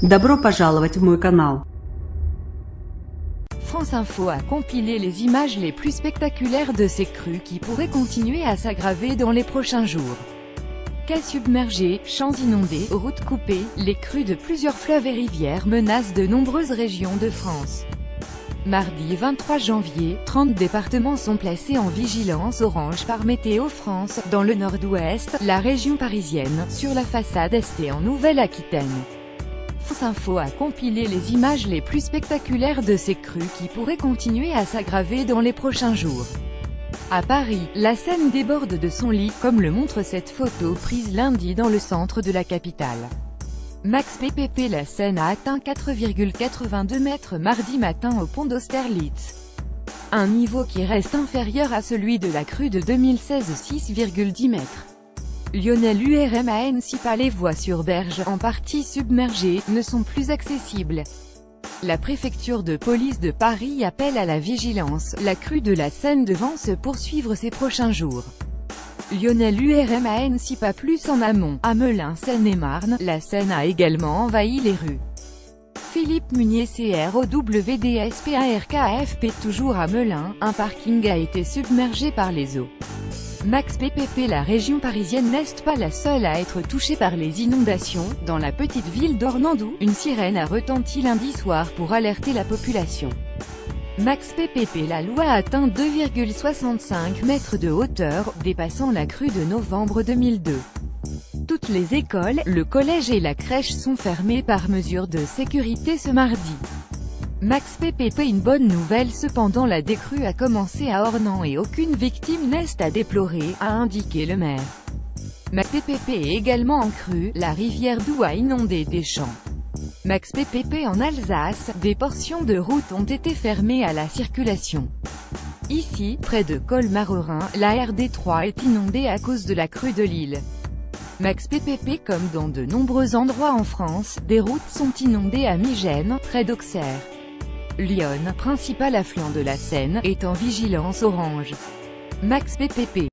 Добро пожаловать в мой канал. France Info a compilé les images les plus spectaculaires de ces crues qui pourraient continuer à s'aggraver dans les prochains jours. Quais submergés, champs inondés, routes coupées, les crues de plusieurs fleuves et rivières menacent de nombreuses régions de France. Mardi 23 janvier, 30 départements sont placés en vigilance orange par Météo France, dans le nord-ouest, la région parisienne, sur la façade est et en Nouvelle-Aquitaine. France Info a compilé les images les plus spectaculaires de ces crues qui pourraient continuer à s'aggraver dans les prochains jours. À Paris, la Seine déborde de son lit, comme le montre cette photo prise lundi dans le centre de la capitale. Max PPP. La Seine a atteint 4,82 mètres mardi matin au pont d'Austerlitz. Un niveau qui reste inférieur à celui de la crue de 2016, 6,10 mètres. Lionel URM à Annecy. Les voies sur berge, en partie submergées, ne sont plus accessibles. La préfecture de police de Paris appelle à la vigilance, la crue de la Seine devant se poursuivre ces prochains jours. Lionel URM à Annecy. Pas plus en amont, à Melun, Seine-et-Marne, la Seine a également envahi les rues. Philippe Munier. CROWDSPARKFP. Toujours à Melun, un parking a été submergé par les eaux. Max PPP. La région parisienne n'est pas la seule à être touchée par les inondations. Dans la petite ville d'Ornandou, une sirène a retenti lundi soir pour alerter la population. Max PPP. La Loire atteint 2,65 mètres de hauteur, dépassant la crue de novembre 2002. Toutes les écoles, le collège et la crèche sont fermées par mesure de sécurité ce mardi. Max PPP. Une bonne nouvelle cependant, la décrue a commencé à Ornans et aucune victime n'est à déplorer, a indiqué le maire. Max PPP est également en crue, la rivière Doubs a inondé des champs. Max PPP. En Alsace, des portions de route ont été fermées à la circulation. Ici, près de Colmar-Rhin, la RD3 est inondée à cause de la crue de l'Isle. Max PPP. Comme dans de nombreux endroits en France, des routes sont inondées à Migène, près d'Auxerre. Lyon, principal affluent de la Seine, est en vigilance orange. Max PPP.